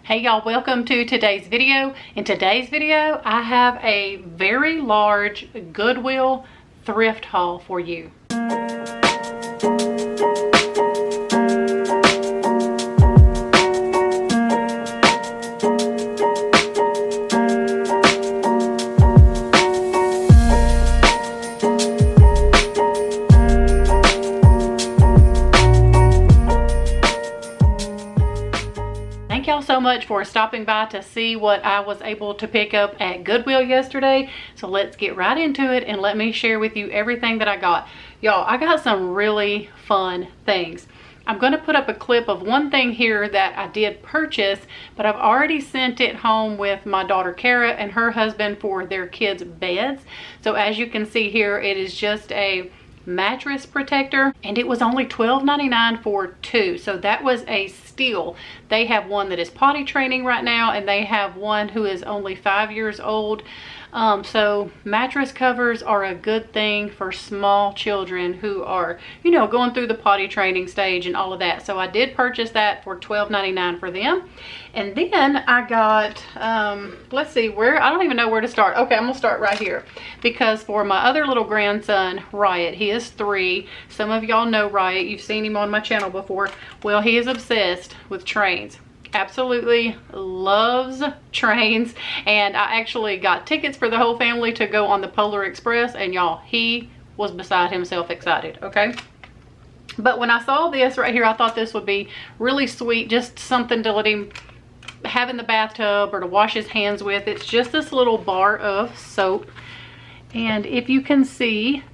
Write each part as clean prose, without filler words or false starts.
Hey y'all, welcome to today's video. In today's video, I have a very large Goodwill thrift haul for you. Thank y'all so much for stopping by to see what I was able to pick up at Goodwill yesterday. So let's get right into it and let me share with you everything that I got. Y'all, I got some really fun things. I'm going to put up a clip of one thing here that I did purchase, but I've already sent it home with my daughter Kara and her husband for their kids' beds. So as you can see here, it is just a mattress protector, and it was only $12.99 for two, so that was a steal. They have one that is potty training right now, and they have one who is only 5 years old. So mattress covers are a good thing for small children who are, you know, going through the potty training stage and all of that. So I did purchase that for $12.99 for them. And then I got, let's see, I don't even know where to start. Okay, I'm gonna start right here. Because for my other little grandson, Riot, he is 3. Some of y'all know Riot, you've seen him on my channel before. Well, he is obsessed with trains. Absolutely loves trains, and I actually got tickets for the whole family to go on the Polar Express, and y'all, he was beside himself excited. Okay, but when I saw this right here, I thought this would be really sweet, just something to let him have in the bathtub or to wash his hands with. It's just this little bar of soap, and if you can see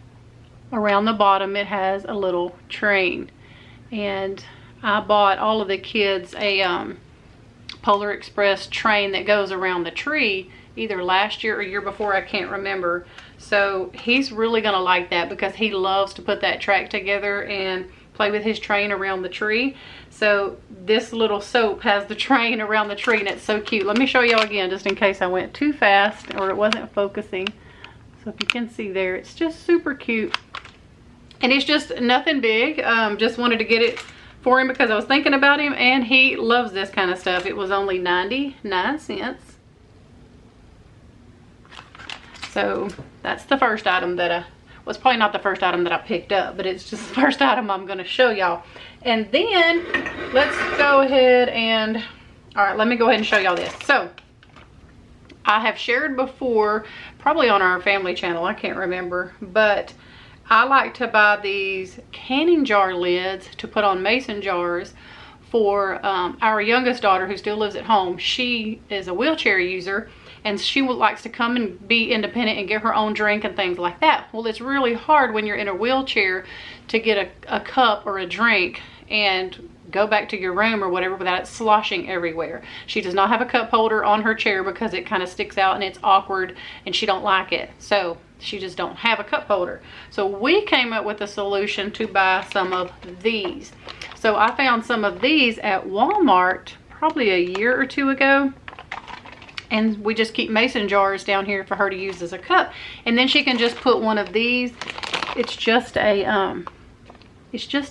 around the bottom, it has a little train. And I bought all of the kids a Polar Express train that goes around the tree either last year or year before, I can't remember. So he's really gonna like that because he loves to put that track together and play with his train around the tree. So this little soap has the train around the tree, and it's so cute. Let me show y'all again, just in case I went too fast or it wasn't focusing. So if you can see there, it's just super cute, and it's just nothing big. Just wanted to get it for him because I was thinking about him, and he loves this kind of stuff. It was only 99 cents. So that's the first item that well, it's probably not the first item that I picked up, but it's just the first item I'm going to show y'all. And then let's go ahead and, all right, let me go ahead and show y'all this. So I have shared before, probably on our family channel, I can't remember, but I like to buy these canning jar lids to put on mason jars for our youngest daughter who still lives at home. She is a wheelchair user, and she likes to come and be independent and get her own drink and things like that. Well, it's really hard when you're in a wheelchair to get a cup or a drink and go back to your room or whatever without it sloshing everywhere. She does not have a cup holder on her chair because it kind of sticks out and it's awkward, and she don't like it. So she just don't have a cup holder. So we came up with a solution to buy some of these. So I found some of these at Walmart probably a year or two ago, and we just keep mason jars down here for her to use as a cup, and then she can just put one of these. It's just a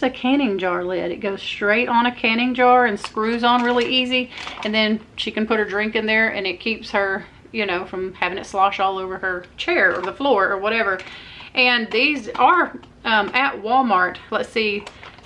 canning jar lid. It goes straight on a canning jar and screws on really easy, and then she can put her drink in there, and it keeps her, you know, from having it slosh all over her chair or the floor or whatever. And these are at Walmart. Let's see,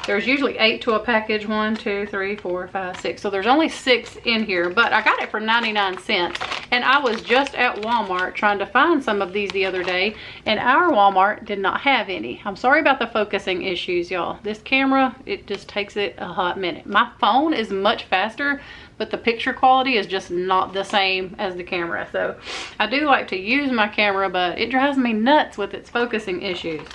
there's usually 8 to a package. 1, 2, 3, 4, 5, 6. So there's only 6 in here, but I got it for 99 cents. And I was just at Walmart trying to find some of these the other day, and our Walmart did not have any. I'm sorry about the focusing issues, y'all. This camera, it just takes it a hot minute. My phone is much faster, but the picture quality is just not the same as the camera. So I do like to use my camera, but it drives me nuts with its focusing issues.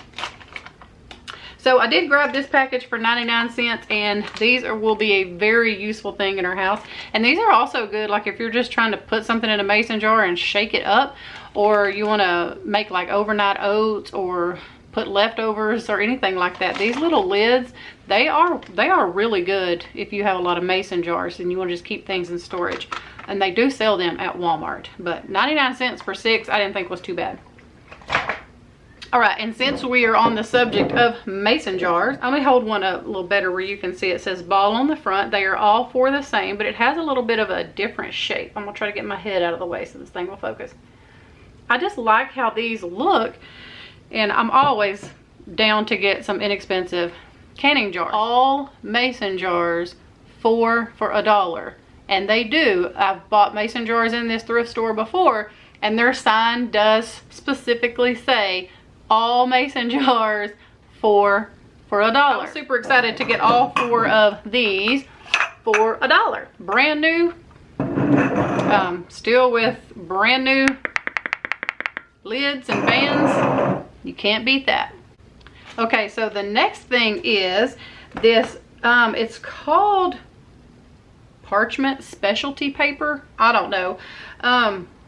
So I did grab this package for 99 cents, and these will be a very useful thing in our house. And these are also good, like if you're just trying to put something in a mason jar and shake it up, or you want to make like overnight oats or put leftovers or anything like that. These little lids, they are really good if you have a lot of mason jars and you want to just keep things in storage. And they do sell them at Walmart, but 99 cents for 6 I didn't think was too bad. All right, and since we are on the subject of mason jars, let me hold one up a little better where you can see it says ball on the front. They are all four the same, but it has a little bit of a different shape. I'm gonna try to get my head out of the way so this thing will focus. I just like how these look, and I'm always down to get some inexpensive canning jars. All mason jars for $1, and they do. I've bought mason jars in this thrift store before, and their sign does specifically say all mason jars for $1. I'm super excited to get all four of these for $1. Brand new, still with brand new lids and bands. You can't beat that. Okay, so the next thing is this, it's called parchment specialty paper. I don't know.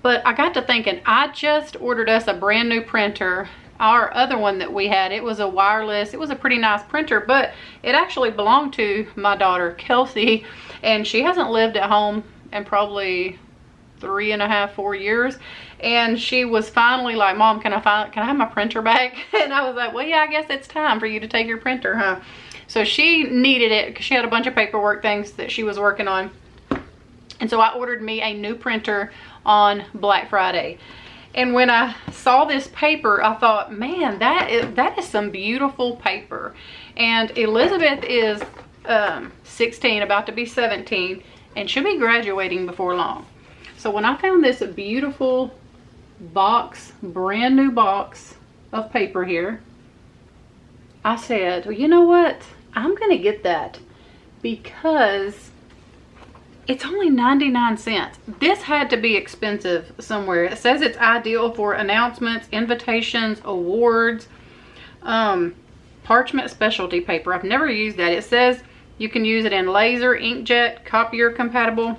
But I got to thinking, I just ordered us a brand new printer. Our other one that we had, it was a wireless, it was a pretty nice printer, but it actually belonged to my daughter, Kelsey, and she hasn't lived at home in probably 3.5, 4 years. And she was finally like, Mom, can I have my printer back? And I was like, well, yeah, I guess it's time for you to take your printer, huh? So she needed it because she had a bunch of paperwork things that she was working on. And so I ordered me a new printer on Black Friday. And when I saw this paper, I thought, man, that is some beautiful paper. And Elizabeth is 16, about to be 17, and she'll be graduating before long. So when I found this beautiful box, brand new box of paper here, I said, well, you know what? I'm gonna get that because it's only 99 cents. This had to be expensive somewhere. It says it's ideal for announcements, invitations, awards, parchment specialty paper. I've never used that. It says you can use it in laser, inkjet, copier compatible.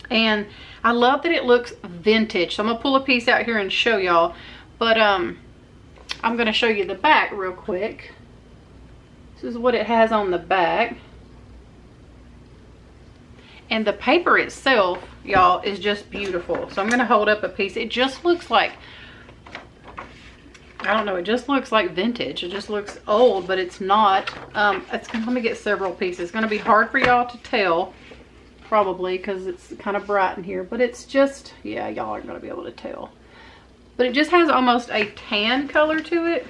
And I love that it looks vintage. So I'm gonna pull a piece out here and show y'all. But I'm gonna show you the back real quick. This is what it has on the back. And the paper itself, y'all, is just beautiful. So I'm gonna hold up a piece. It just looks like, I don't know, it just looks like vintage. It just looks old, but it's not. Let me get several pieces. It's gonna be hard for y'all to tell, probably, because it's kind of bright in here. But it's just, yeah, y'all aren't gonna be able to tell. But it just has almost a tan color to it.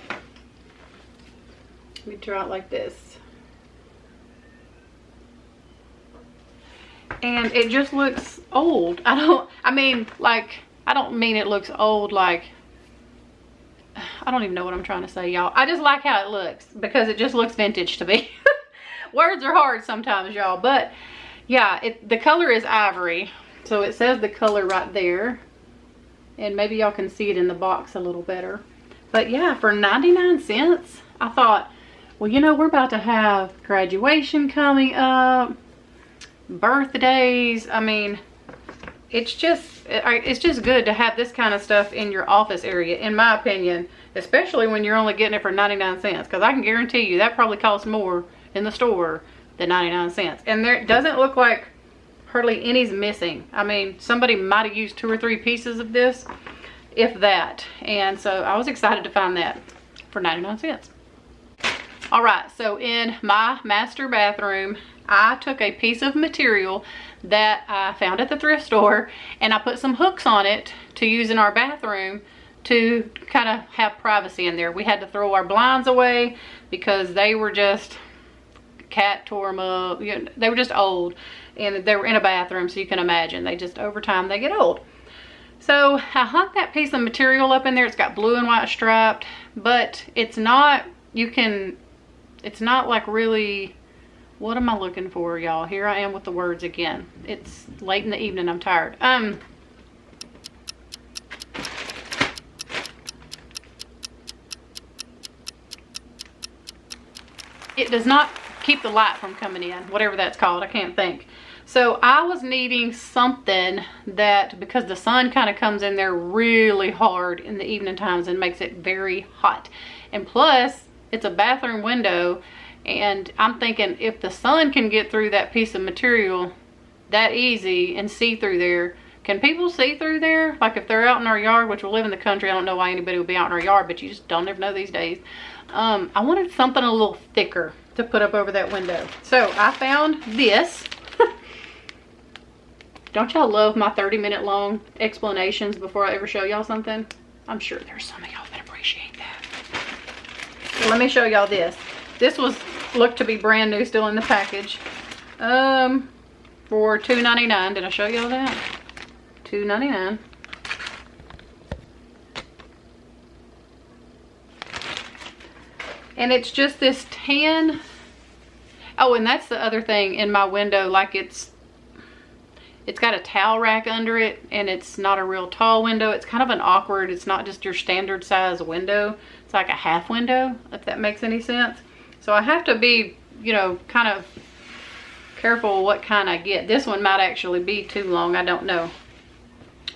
Let me draw it like this. And it just looks old. I don't mean it looks old like, I don't even know what I'm trying to say, y'all. I just like how it looks because it just looks vintage to me. Words are hard sometimes, y'all. But yeah, the color is ivory. So it says the color right there. And maybe y'all can see it in the box a little better. But yeah, for 99 cents, I thought, well, you know, we're about to have graduation coming up, birthdays. I mean, it's just good to have this kind of stuff in your office area, in my opinion, especially when you're only getting it for 99 cents, because I can guarantee you that probably costs more in the store than 99 cents. And there, it doesn't look like hardly any's missing. I mean, somebody might have used 2 or 3 pieces of this, if that. And so I was excited to find that for 99 cents. All right, so in my master bathroom, I took a piece of material that I found at the thrift store, and I put some hooks on it to use in our bathroom to kind of have privacy in there. We had to throw our blinds away because they were just, cat tore them up. You know, they were just old, and they were in a bathroom, so you can imagine they just, over time, they get old. So I hung that piece of material up in there. It's got blue and white striped, but it's not, it's not like really, what am I looking for, y'all? Here I am with the words again. It's late in the evening, I'm tired. It does not keep the light from coming in, whatever that's called, I can't think. So I was needing something that, because the sun kind of comes in there really hard in the evening times and makes it very hot. And plus, it's a bathroom window, and I'm thinking if the sun can get through that piece of material that easy and see through there, Can people see through there? Like if they're out in our yard, which we live in the country, I don't know why anybody would be out in our yard, but you just don't ever know these days. I wanted something a little thicker to put up over that window. So I found this. Don't y'all love my 30-minute long explanations before I ever show y'all something? I'm sure there's some of y'all that appreciate that. So let me show y'all this. This looked to be brand new, still in the package. For $2.99. Did I show y'all that? $2.99. And it's just this tan. Oh, and that's the other thing in my window. Like it's got a towel rack under it, and it's not a real tall window. It's kind of an awkward, it's not just your standard size window. It's like a half window, if that makes any sense. So I have to be, you know, kind of careful what kind I get. This one might actually be too long, I don't know.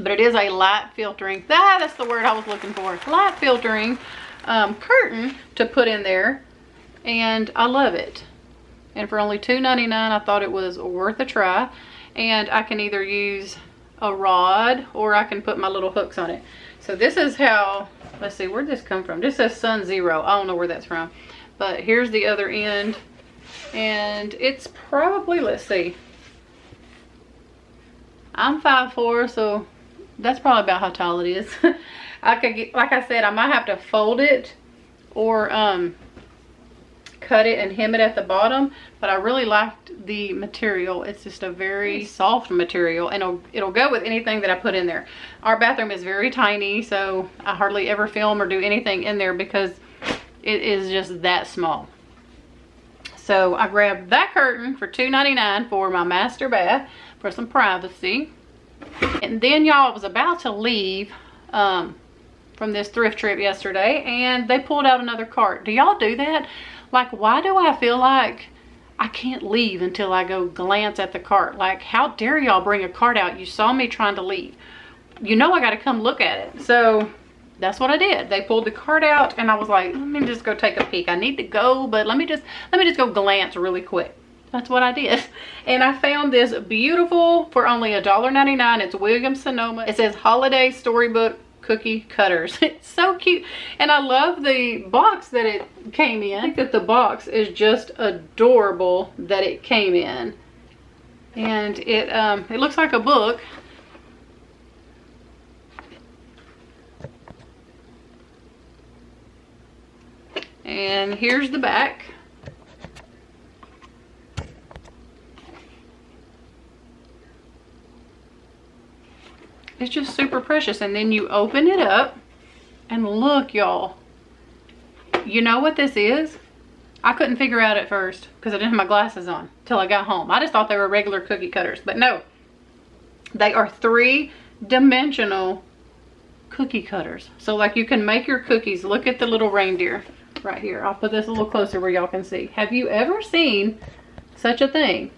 But it is a light filtering, that's the word I was looking for. Light filtering curtain to put in there, and I love it. And for only $2.99, I thought it was worth a try. And I can either use a rod or I can put my little hooks on it. So this is how, let's see, where'd this come from? This says Sun Zero. I don't know where that's from. But here's the other end. And it's probably, let's see. I'm 5'4", so that's probably about how tall it is. I could get, like I said, I might have to fold it or cut it and hem it at the bottom, but I really liked the material. It's just a very soft material, and it'll go with anything that I put in there. Our bathroom is very tiny, so I hardly ever film or do anything in there because it is just that small. So I grabbed that curtain for $2.99 for my master bath for some privacy. And then y'all, I was about to leave from this thrift trip yesterday, and they pulled out another cart. Do y'all do that? Like, why do I feel like I can't leave until I go glance at the cart? Like, how dare y'all bring a cart out? You saw me trying to leave. You know I got to come look at it. So that's what I did. They pulled the cart out, and I was like, let me just go take a peek. I need to go, but let me just go glance really quick. That's what I did. And I found this beautiful for only $1.99. It's Williams-Sonoma. It says Holiday Storybook Cookie Cutters. It's so cute, and I love the box that it came in. I think that the box is just adorable that it came in, and it looks like a book. And here's the back. It's just super precious. And then you open it up, and look, y'all. You know what this is? I couldn't figure out at first because I didn't have my glasses on till I got home. I just thought they were regular cookie cutters, but no. They are 3-dimensional cookie cutters. So like you can make your cookies. Look at the little reindeer right here. I'll put this a little closer where y'all can see. Have you ever seen such a thing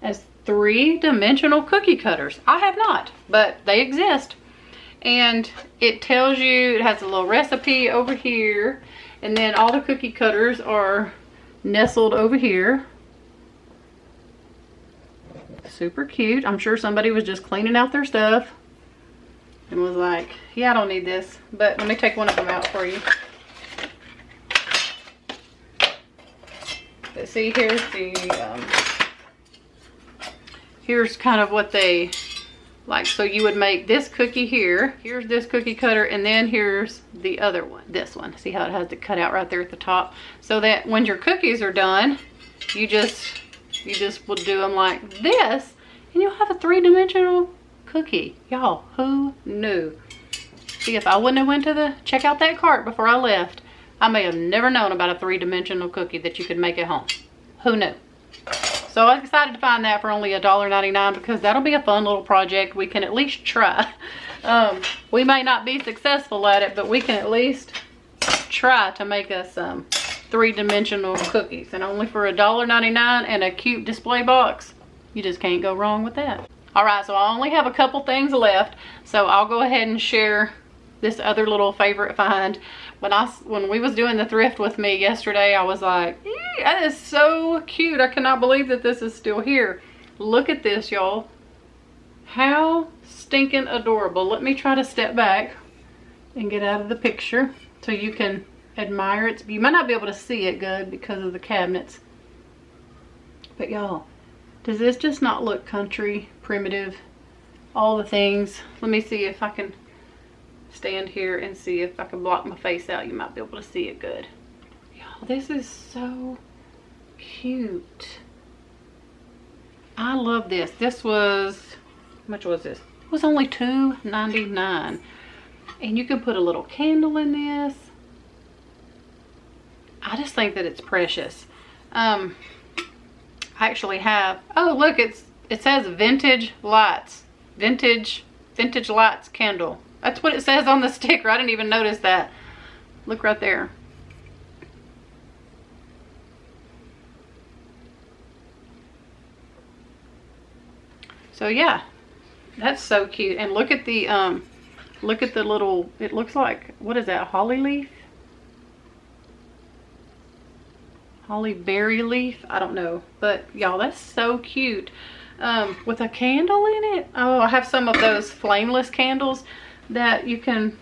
as 3-dimensional cookie cutters? I have not, but they exist. And it tells you, it has a little recipe over here, and then all the cookie cutters are nestled over here. Super cute. I'm sure somebody was just cleaning out their stuff and was like, yeah, I don't need this, but let me take one of them out for you. But see, here's the here's kind of what they like. So you would make this cookie here. Here's this cookie cutter, and then here's the other one. This one. See how it has the cutout right there at the top? So that when your cookies are done, you just will do them like this, and you'll have a 3-dimensional cookie. Y'all, who knew? See, if I wouldn't have went to check out that cart before I left, I may have never known about a 3-dimensional cookie that you could make at home. Who knew? So I decided to find that for only $1.99 because that'll be a fun little project. We can at least try. We may not be successful at it, but we can at least try to make us some 3-dimensional cookies. And only for $1.99 and a cute display box, you just can't go wrong with that. All right, so I only have a couple things left, so I'll go ahead and share this other little favorite find. When we was doing the thrift with me yesterday, I was like, that is so cute. I cannot believe that this is still here. Look at this, y'all. How stinking adorable. Let me try to step back and get out of the picture so you can admire it. You might not be able to see it good because of the cabinets. But y'all, does this just not look country, primitive, all the things? Let me see if I can stand here and see if I can block my face out. You might be able to see it good. Y'all, this is so cute. I love this. This was, how much was this? It was only $2.99. And you can put a little candle in this. I just think that it's precious. I actually have, oh look, it says vintage lights. Vintage lights candle. That's what it says on the sticker. I didn't even notice that. Look right there. So yeah, that's so cute. And look at the little, it looks like, what is that, holly leaf? Holly berry leaf? I don't know. But y'all, that's so cute. With a candle in it. Oh, I have some of those flameless candles that you can,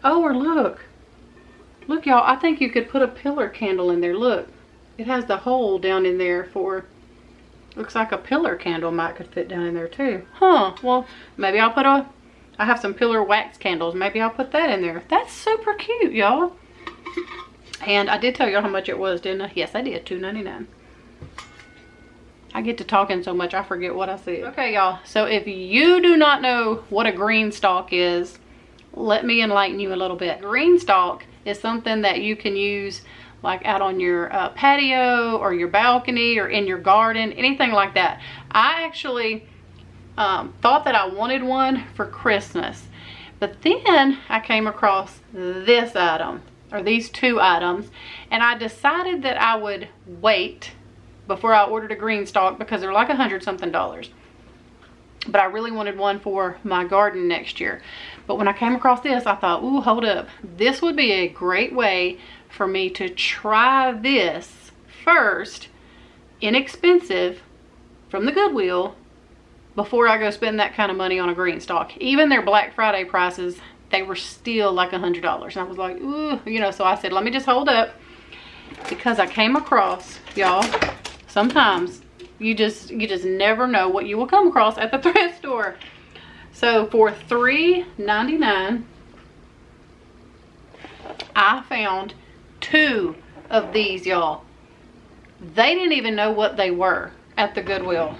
oh, or look y'all, I think you could put a pillar candle in there. Look, it has the hole down in there for, looks like a pillar candle might could fit down in there too. Huh, well, maybe I'll put I have some pillar wax candles. Maybe I'll put that in there. That's super cute, y'all. And I did tell y'all how much it was, didn't I? Yes, I did, $2.99. I get to talking so much, I forget what I said. Okay, y'all, so if you do not know what a green stalk is, let me enlighten you a little bit. Green stalk is something that you can use like out on your patio or your balcony or in your garden, anything like that. I actually thought that I wanted one for Christmas, but then I came across this item, or these two items, and I decided that I would wait before I ordered a green stalk because they're like $100-something. But I really wanted one for my garden next year. But when I came across this, I thought, ooh, hold up. This would be a great way for me to try this first, inexpensive, from the Goodwill, before I go spend that kind of money on a green stalk. Even their Black Friday prices, they were still like $100. And I was like, ooh, you know, so I said, let me just hold up. Because I came across, y'all, sometimes you just never know what you will come across at the thrift store. So for $3.99, I found 2 of these, y'all. They didn't even know what they were at the Goodwill.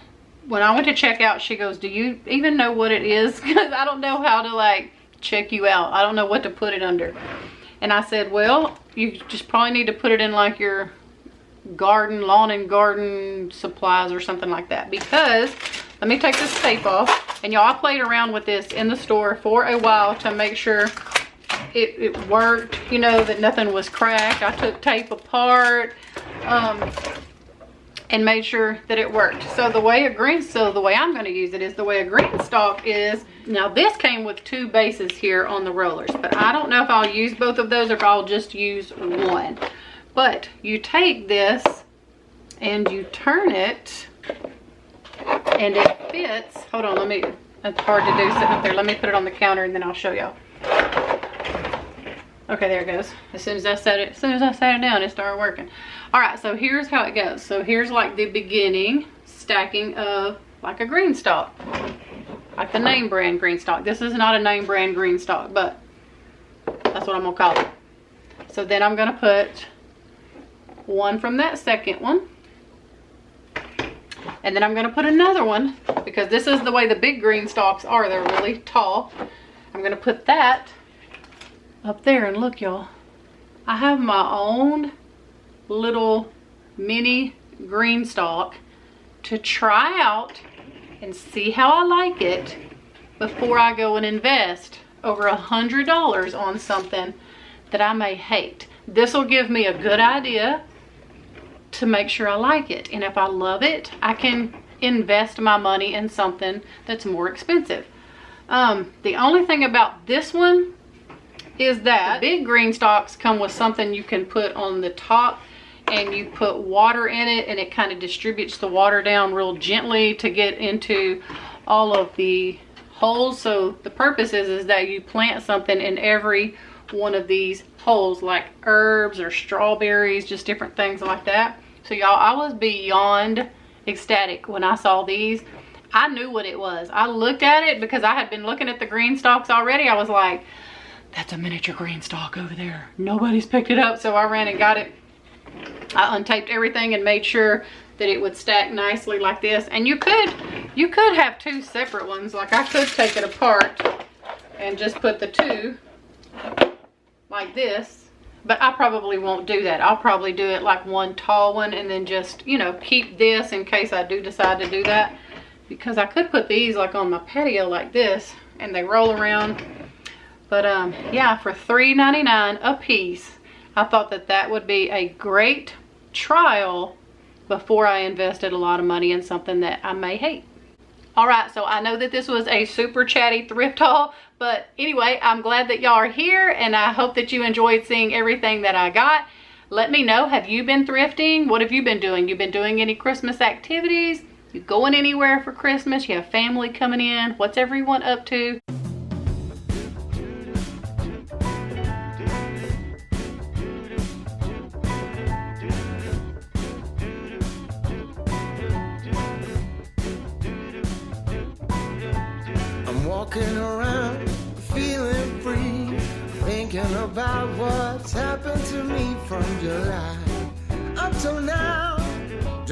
When I went to check out, she goes, do you even know what it is? Because I don't know how to like check you out. I don't know what to put it under. And I said, well, you just probably need to put it in like your garden, lawn and garden supplies or something like that. Because, let me take this tape off. And y'all, I played around with this in the store for a while to make sure it worked, you know, that nothing was cracked. I took tape apart and made sure that it worked. So the way I'm going to use it is the way a green stalk is. Now this came with 2 bases here on the rollers, but I don't know if I'll use both of those or if I'll just use one. But you take this and you turn it and it fits. Hold on, it's hard to do sitting up there. Let me put it on the counter and then I'll show y'all. Okay, there it goes. As soon as I sat it down, it started working. All right, so here's how it goes. So here's like the beginning stacking of like a green stalk, like the name brand green stalk. This is not a name brand green stalk, but that's what I'm gonna call it. So then I'm gonna put one from that second one, and then I'm gonna put another one, because this is the way the big green stalks are. They're really tall. I'm gonna put that up there, and look, y'all, I have my own little mini green stalk to try out and see how I like it before I go and invest over $100 on something that I may hate. This will give me a good idea to make sure I like it, and if I love it, I can invest my money in something that's more expensive. The only thing about this one is that the big green stalks come with something you can put on the top, and you put water in it and it kind of distributes the water down real gently to get into all of the holes. So the purpose is that you plant something in every one of these holes, like herbs or strawberries, just different things like that. So y'all, I was beyond ecstatic when I saw these. I knew what it was. I looked at it because I had been looking at the green stalks already. I was like, that's a miniature green stalk over there. Nobody's picked it up. So I ran and got it. I untaped everything and made sure that it would stack nicely like this. And you could have two separate ones. Like I could take it apart and just put the two like this, but I probably won't do that. I'll probably do it like one tall one and then just, you know, keep this in case I do decide to do that, because I could put these like on my patio like this and they roll around. But yeah, for $3.99 a piece, I thought that that would be a great trial before I invested a lot of money in something that I may hate. All right, so I know that this was a super chatty thrift haul, but anyway, I'm glad that y'all are here and I hope that you enjoyed seeing everything that I got. Let me know, have you been thrifting? What have you been doing? You been doing any Christmas activities? You going anywhere for Christmas? You have family coming in? What's everyone up to? Walking around, feeling free, thinking about what's happened to me from July up till now.